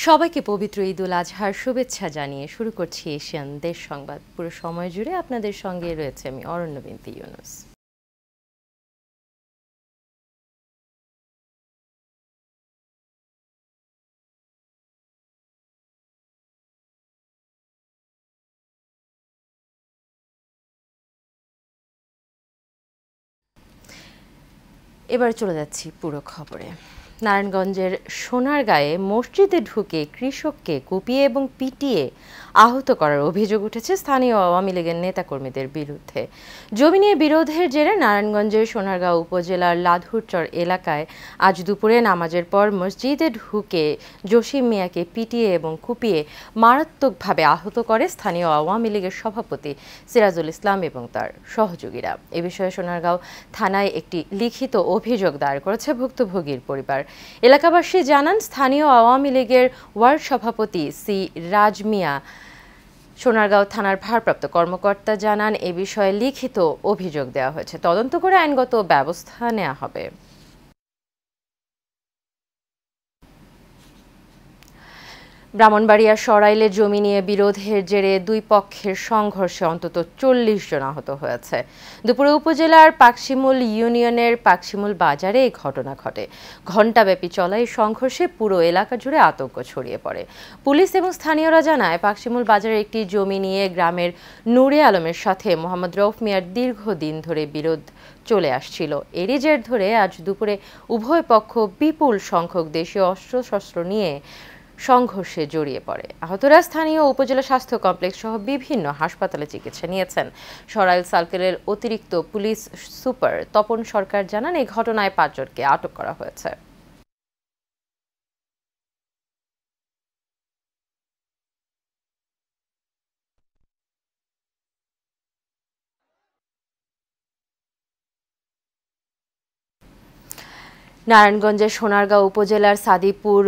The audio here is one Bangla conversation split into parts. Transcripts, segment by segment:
সবাইকে পবিত্র ঈদুল আজহার শুভেচ্ছা জানিয়ে শুরু করছি এশিয়ান দেশ সংবাদ। পুরো সময় জুড়ে আপনাদের সঙ্গে রয়েছে আমি অরণ্য বিনতি ইউনুস। এবার চলে যাচ্ছি পুরো খবরে। নারায়ণগঞ্জের সোনারগাঁয়ে মসজিদে ঢুকে কৃষককে কুপিয়ে এবং পিটিয়ে আহত করার অভিযোগ উঠেছে স্থানীয় আওয়ামী লীগের নেতাকর্মীদের বিরুদ্ধে। জমি নিয়ে বিরোধের জেরে নারায়ণগঞ্জের সোনারগাঁও উপজেলার লাধুরচর এলাকায় আজ দুপুরে নামাজের পর মসজিদে ঢুকে জসিম মিয়াকে পিটিয়ে এবং কুপিয়ে মারাত্মকভাবে আহত করে স্থানীয় আওয়ামী লীগের সভাপতি সিরাজুল ইসলাম এবং তার সহযোগীরা। এ বিষয়ে সোনারগাঁও থানায় একটি লিখিত অভিযোগ দায়ের করেছে ভুক্তভোগীর পরিবার। এলাকাবাসী জানান, স্থানীয় আওয়ামী লীগের ওয়ার্ড সভাপতি সি রাজ মিয়া সোনারগাঁও থানার ভারপ্রাপ্ত কর্মকর্তা জানান, এ বিষয়ে লিখিত অভিযোগ দেওয়া হয়েছে, তদন্ত করে আইনগত ব্যবস্থা নেওয়া হবে। ব্রাহ্মণবাড়িয়ার সরাইলে জমি নিয়ে বিরোধের জেরে দুই পক্ষের সংঘর্ষে অন্তত 40 জন আহত হয়েছে। দুপুরে উপজেলার পাকশিমুল ইউনিয়নের পাকশিমুল বাজারে এই ঘটনা ঘটে। ঘণ্টাব্যাপী চলা এই সংঘর্ষে পুরো এলাকা জুড়ে আতঙ্ক ছড়িয়ে পড়ে। পুলিশ এবং স্থানীয়রা জানায়, পাকশিমুল বাজারে একটি জমি নিয়ে গ্রামের নূরে আলমের সাথে মোহাম্মদ রউফ মিয়ার দীর্ঘদিন ধরে বিরোধ চলে আসছিল। এরই জের ধরে আজ দুপুরে উভয় পক্ষ বিপুল সংখ্যক দেশীয় অস্ত্রশস্ত্র নিয়ে সংঘর্ষে জড়িয়ে পড়ে। আহতরা স্থানীয় উপজেলা স্বাস্থ্য কমপ্লেক্স সহ বিভিন্ন হাসপাতালে চিকিৎসা নিয়েছেন। সরাইল সার্কেলের অতিরিক্ত পুলিশ সুপার তপন সরকার জানান, এই ঘটনায় 5 জনকে আটক করা হয়েছে। নারায়ণগঞ্জের সোনারগাঁও উপজেলার সাদিপুর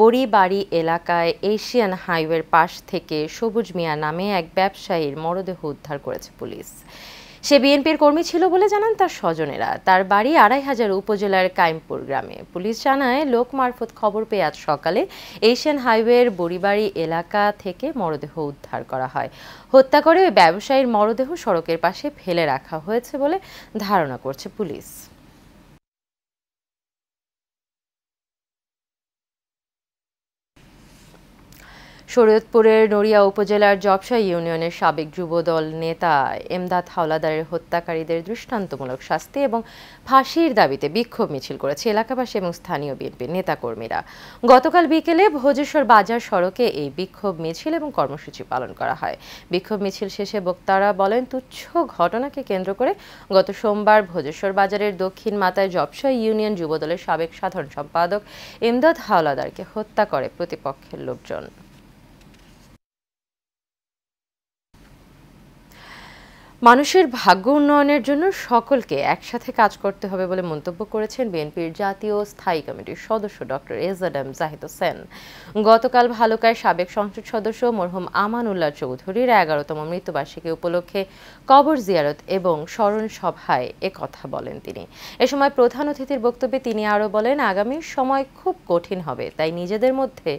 বড়িবাড়ি এলাকায় এশিয়ান হাইওয়ের পাশ থেকে সবুজ মিয়া নামে এক ব্যবসায়ীর মরদেহ উদ্ধার করেছে পুলিশ। সে বিএনপির কর্মী ছিল বলে জানান তার স্বজনেরা। তার বাড়ি 2500 উপজেলার কাইমপুর গ্রামে। পুলিশ জানায়, লোক মারফত খবর পেয়ে আজ সকালে এশিয়ান হাইওয়ের বড়িবাড়ি এলাকা থেকে মরদেহ উদ্ধার করা হয়। হত্যা করে ওই ব্যবসায়ীর মরদেহ সড়কের পাশে ফেলে রাখা হয়েছে বলে ধারণা করছে পুলিশ। শরীয়তপুরের নড়িয়া উপজেলার জবসা ইউনিয়নের সাবেক যুবদল নেতা এমদাদ হাওলাদারের হত্যাকারীদের দৃষ্টান্তমূলক শাস্তি এবং ফাঁসির দাবিতে বিক্ষোভ মিছিল করেছে এলাকাবাসী এবং স্থানীয় বিএনপির নেতাকর্মীরা। গতকাল বিকেলে ভোজেশ্বর বাজার সড়কে এই বিক্ষোভ মিছিল এবং কর্মসূচি পালন করা হয়। বিক্ষোভ মিছিল শেষে বক্তারা বলেন, তুচ্ছ ঘটনাকে কেন্দ্র করে গত সোমবার ভোজেশ্বর বাজারের দক্ষিণ মাথায় জবসা ইউনিয়ন যুবদলের সাবেক সাধারণ সম্পাদক এমদাদ হাওলাদারকে হত্যা করে প্রতিপক্ষের লোকজন। মানুষের ভাগ্য উন্নয়নের জন্য সকলকে একসাথে কাজ করতে হবে বলে মন্তব্য করেছেন বিএনপির জাতীয় স্থায়ী কমিটির সদস্য ডক্টর এজএডএম জাহিদ হোসেন। গতকাল ভালুকায় সাবেক সংসদ সদস্য মরহুম আমানুল্লাহ চৌধুরীর 11তম মৃত্যুবার্ষিকী উপলক্ষে কবর জিয়ারত এবং স্মরণ সভায় একথা বলেন তিনি। এ সময় প্রধান অতিথির বক্তব্যে তিনি আরও বলেন, আগামী সময় খুব কঠিন হবে, তাই নিজেদের মধ্যে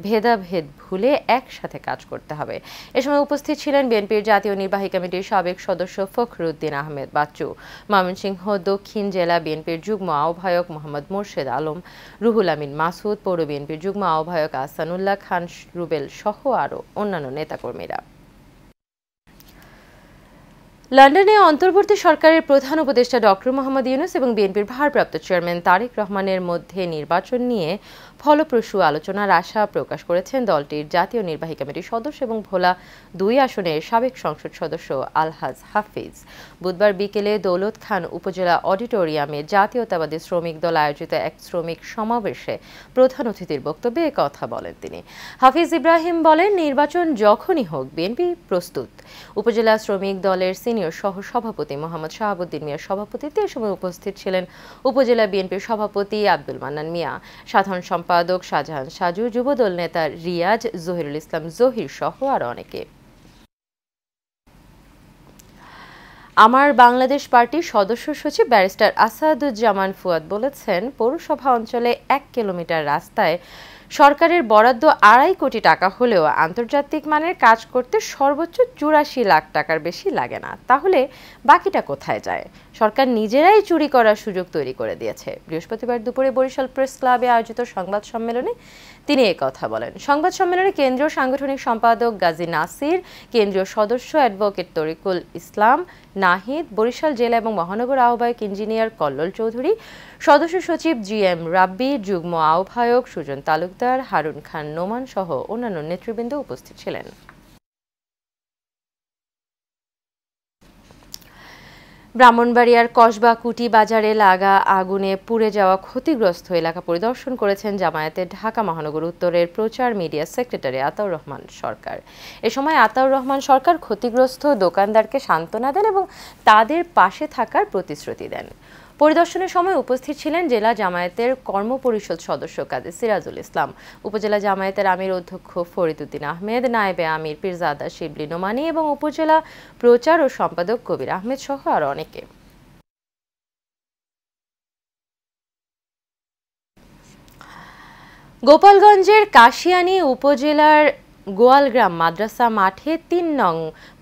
ভেদাভেদ ভুলে একসাথে কাজ করতে হবে। এ সময় উপস্থিত ছিলেন বিএনপির জাতীয় নির্বাহী কমিটির সাবেক সদস্য ফখরুদ্দিন আহমেদ বাচ্চু, ময়মনসিংহ দক্ষিণ জেলা বিএনপির যুগ্ম আহ্বায়ক মোহাম্মদ মোর্শেদ আলম, রুহুল আমিন মাসুদ, পৌর বিএনপির যুগ্ম আহ্বায়ক আহসানুল্লাহ খান রুবেল সহ আরও অন্যান্য নেতাকর্মীরা। লন্ডনে অন্তর্বর্তী সরকারের প্রধান উপদেষ্টা ডক্টর মোহাম্মদ ইউনুস এবং বিএনপির ভারপ্রাপ্ত চেয়ারম্যান তারেক রহমানের মধ্যে নির্বাচন নিয়ে ফলপ্রসূ আলোচনার আশা প্রকাশ করেছেন দলটির জাতীয় নির্বাহী কমিটির সদস্য এবং ভোলা 2 আসনের সাবেক সংসদ সদস্য আলহাজ হাফিজ। বুধবার বিকেলে দৌলত খান উপজেলা অডিটোরিয়ামে জাতীয়তাবাদী শ্রমিক দল আয়োজিত এক শ্রমিক সমাবেশে প্রধান অতিথির বক্তব্যে একথা বলেন তিনি। হাফিজ ইব্রাহিম বলেন, নির্বাচন যখনই হোক বিএনপি প্রস্তুত। উপজেলা শ্রমিক দলের সিনিয়র সহ সভাপতি মোহাম্মদ শাহাবুদ্দিন মিয়ার সভাপতিত্বে এ সময় উপস্থিত ছিলেন উপজেলা বিএনপির সভাপতি আব্দুল মান্নান মিয়া, সাধারণ সম্পাদক শাহজাহান সাজু, যুবদল নেতা রিয়াজ, জহিরুল ইসলাম জহির সহ আরো অনেকে। আমার বাংলাদেশ পার্টির সদস্য সচিব ব্যারিস্টার আসাদুজ্জামান ফুয়াদ বলেছেন, পৌরসভা অঞ্চলে 1 কিলোমিটার রাস্তায় সরকারের বরাদ্দ 2.5 কোটি টাকা হলেও আন্তর্জাতিক মানের কাজ করতে সর্বোচ্চ 84 লাখ টাকার বেশি লাগে না। তাহলে বাকিটা কোথায় যায়? সরকার নিজেরাই চুরি করার সুযোগ তৈরি করে দিয়েছে। বৃহস্পতিবার দুপুরে বরিশাল প্রেস ক্লাবে আয়োজিত সংবাদ সম্মেলনে তিনি এই কথা বলেন। সংবাদ সম্মেলনে কেন্দ্রীয় সাংগঠনিক সম্পাদক গাজী নাসির, কেন্দ্রীয় সদস্য অ্যাডভোকেট তরিকুল ইসলাম নাহিদ, বরিশাল জেলা এবং মহানগর আহ্বায়ক ইঞ্জিনিয়ার কল্লোল চৌধুরী, সদস্য সচিব GM রাব্বি, যুগ্ম আহ্বায়ক সুজন তালুকদার, হারুন খান নোমান সহ অন্যান্য নেতৃবৃন্দ উপস্থিত ছিলেন। ব্রাহ্মণবাড়িয়ার কসবা কুটি বাজারে লাগা আগুনে পুড়ে যাওয়া ক্ষতিগ্রস্ত এলাকা পরিদর্শন করেছেন জামায়াতের ঢাকা মহানগর উত্তরের প্রচার মিডিয়া সেক্রেটারি আতাউর রহমান সরকার। এ সময় আতাউর রহমান সরকার ক্ষতিগ্রস্ত দোকানদারকে সান্ত্বনা দেন এবং তাদের পাশে থাকার প্রতিশ্রুতি দেন। পরিদর্শনের সময় উপস্থিত ছিলেন জেলা জামায়াতের কর্মপরিষদ সদস্য কাজী সিরাজুল ইসলাম, উপজেলা জামায়াতের আমির অধ্যক্ষ ফরিদ উদ্দিন আহমেদ, নায়েবে আমির পীরজাদা শিবলি নোমানী এবং উপজেলা প্রচার ও সম্পাদক কবির আহমেদ সহ আরো অনেকে। গোপালগঞ্জের কাশিয়ানী উপজেলার গোয়ালগ্রাম মাদ্রাসা মাঠে ৩ নং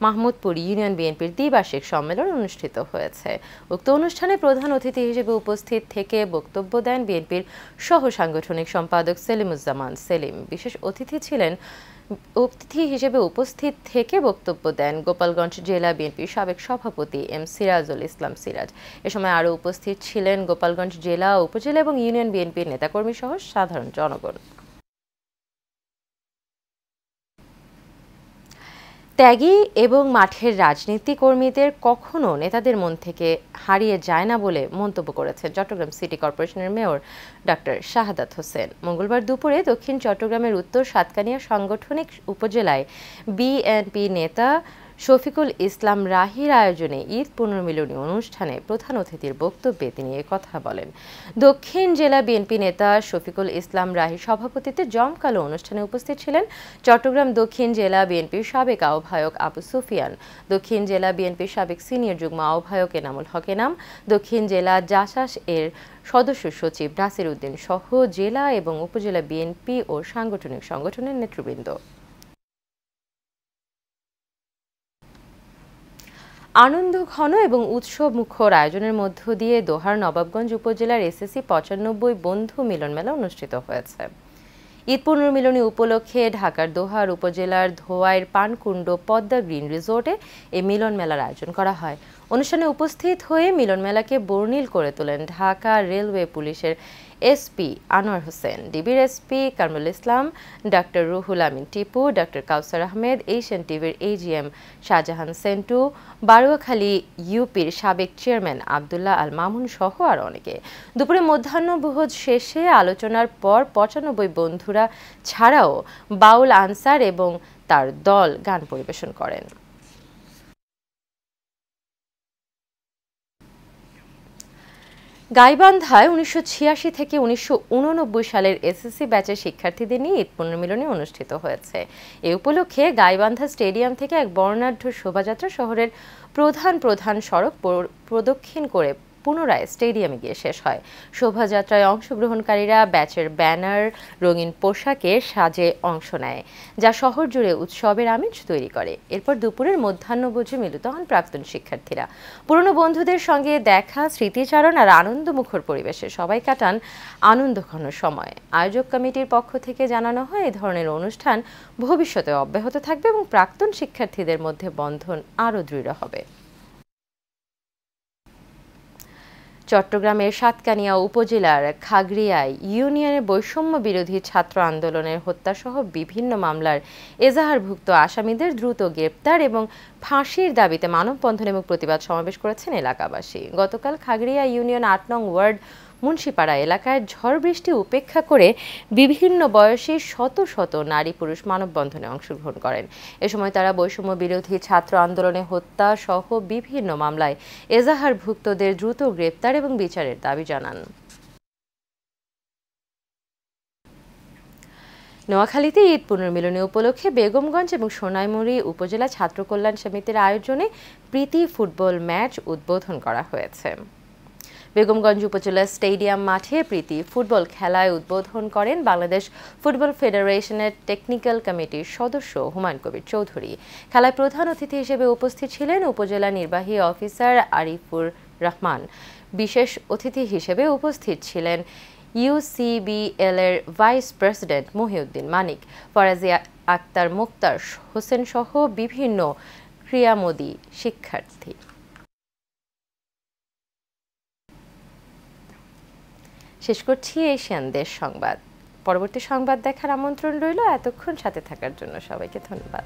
মাহমুদপুর ইউনিয়ন বিএনপির দ্বিবার্ষিক সম্মেলন অনুষ্ঠিত হয়েছে। উক্ত অনুষ্ঠানে প্রধান অতিথি হিসেবে উপস্থিত থেকে বক্তব্য দেন বিএনপির সহ সাংগঠনিক সম্পাদক সেলিমুজ্জামান সেলিম। বিশেষ অতিথি হিসেবে উপস্থিত থেকে বক্তব্য দেন গোপালগঞ্জ জেলা বিএনপির সাবেক সভাপতি এম সিরাজুল ইসলাম সিরাজ। এ সময় আরও উপস্থিত ছিলেন গোপালগঞ্জ জেলা, উপজেলা এবং ইউনিয়ন বিএনপির নেতাকর্মী সহ সাধারণ জনগণ। ত্যাগী এবং মাঠের রাজনীতি কর্মীদের কখনো নেতাদের মন থেকে হারিয়ে যায় না বলে মন্তব্য করেছেন চট্টগ্রাম সিটি কর্পোরেশনের মেয়র ডক্টর শাহাদাত হোসেন। মঙ্গলবার দুপুরে দক্ষিণ চট্টগ্রামের উত্তর সাতকানিয়া সাংগঠনিক উপজেলায় বিএনপি নেতা শফিকুল ইসলাম রাহির আয়োজনে ঈদ পুনর্মিলনী অনুষ্ঠানে প্রধান অতিথির বক্তব্যে তিনি কথা বলেন। দক্ষিণ জেলা বিএনপি নেতা শফিকুল ইসলাম রাহির সভাপতিত্বে জমকালো অনুষ্ঠানে উপস্থিত ছিলেন চট্টগ্রাম দক্ষিণ জেলা বিএনপির সাবেক আহ্বায়ক আবু সুফিয়ান, দক্ষিণ জেলা বিএনপির সাবেক সিনিয়র যুগ্ম আহ্বায়ক এনামুল হক এনাম, দক্ষিণ জেলা জাসাস এর সদস্য সচিব নাসির উদ্দিন সহ জেলা এবং উপজেলা বিএনপি ও সংগঠনের নেতৃবৃন্দ। আনন্দ ঘন এবং উৎসব মুখর আয়োজনের মধ্য দিয়ে দোহার নবাবগঞ্জ উপজেলার SSC 95 বন্ধু মিলন মেলা অনুষ্ঠিত হয়েছে। ঈদ পুনর্মিলনী উপলক্ষে ঢাকার দোহার উপজেলার ধোয়াইর পানকুণ্ড পদ্মা গ্রিন রিসোর্টে এই মিলন মেলার আয়োজন করা হয়। অনুষ্ঠানে উপস্থিত হয়ে মিলন মেলাকে বর্ণিল করে তোলেন ঢাকা রেলওয়ে পুলিশের SP আনোয়ার হোসেন, ডিবির SP Kamrul Islam, doctor Ruhul Amin Tipu, doctor কাউসার আহমেদ, এশিয়ান টিভির AGM শাহজাহান সেন্টু, বারুয়াখালী ইউপির সাবেক চেয়ারম্যান আবদুল্লাহ আল মামুন সহ আরও অনেকে। দুপুরে মধ্যাহ্নভোজ শেষে আলোচনার পর 95 বন্ধুরা ছাড়াও বাউল আনসার এবং তার দল গান পরিবেশন করেন। গাইবান্ধায় 1986 থেকে 1989 সালের SSC ব্যাচের শিক্ষার্থীদের নিয়ে ঈদ পুনর্মিলনী অনুষ্ঠিত হয়েছে। এ উপলক্ষে গাইবান্ধা স্টেডিয়াম থেকে এক বর্ণাঢ্য শোভাযাত্রা শহরের প্রধান সড়ক প্রদক্ষিণ করে পুনরায় স্টেডিয়ামে গিয়ে শেষ হয়। শোভাযাত্রায় অংশগ্রহণকারীরা ব্যাচের ব্যানার, রঙিন পোশাকে সাজে অংশ নেয়, যা শহর জুড়ে উৎসবের আমেজ তৈরি করে। এরপর দুপুরের মধ্যাহ্নভোজে মিলিত হন প্রাক্তন শিক্ষার্থীরা। পুরনো বন্ধুদের সঙ্গে দেখা, স্মৃতিচারণ আর আনন্দমুখর পরিবেশে সবাই কাটান আনন্দঘন সময়। আয়োজক কমিটির পক্ষ থেকে জানানো হয়, এই ধরনের অনুষ্ঠান ভবিষ্যতে অব্যাহত থাকবে এবং প্রাক্তন শিক্ষার্থীদের মধ্যে বন্ধন আরও দৃঢ় হবে। চট্টগ্রামের সাতকানিয়া উপজেলার খাগড়িয়ায় ইউনিয়নের বৈষম্য বিরোধী ছাত্র আন্দোলনের হত্যাসহ বিভিন্ন মামলার এজাহারভুক্ত আসামিদের দ্রুত গ্রেপ্তার এবং ফাঁসির দাবিতে মানববন্ধন এবং প্রতিবাদ সমাবেশ করেছেন এলাকাবাসী। গতকাল খাগড়িয়া ইউনিয়ন ৮ নং ওয়ার্ড মুন্সিপাড়া এলাকায় ঝড় বৃষ্টি উপেক্ষা করে বিভিন্ন বয়সী শত শত নারী পুরুষ মানববন্ধনে অংশগ্রহণ করেন। এ সময় তারা বৈষম্য বিরোধী ছাত্র আন্দোলনে হত্যা সহ বিভিন্ন মামলায় এজাহারভুক্তদের দ্রুত গ্রেপ্তার এবং বিচারের দাবি জানান। নোয়াখালীতে ঈদ পুনর্মিলনী উপলক্ষে বেগমগঞ্জ এবং সোনাইমুড়ি উপজেলা ছাত্র কল্যাণ সমিতির আয়োজনে প্রীতি ফুটবল ম্যাচ উদ্বোধন করা হয়েছে। বেগমগঞ্জ উপজেলা স্টেডিয়াম মাঠে প্রীতি ফুটবল খেলায় উদ্বোধন করেন বাংলাদেশ ফুটবল ফেডারেশনের টেকনিক্যাল কমিটির সদস্য হুমায়ুন কবির চৌধুরী। খেলায় প্রধান অতিথি হিসেবে উপস্থিত ছিলেন উপজেলা নির্বাহী অফিসার আরিফুর রহমান। বিশেষ অতিথি হিসেবে উপস্থিত ছিলেন ইউসিবিএল এর ভাইস প্রেসিডেন্ট মহিউদ্দিন মানিক, ফরাজিয়া আক্তার মুক্তার হোসেন সহ বিভিন্ন ক্রীড়ামোদী শিক্ষার্থী। শেষ করছি এশিয়ান দেশ সংবাদ। পরবর্তী সংবাদ দেখার আমন্ত্রণ রইল। এতক্ষণ সাথে থাকার জন্য সবাইকে ধন্যবাদ।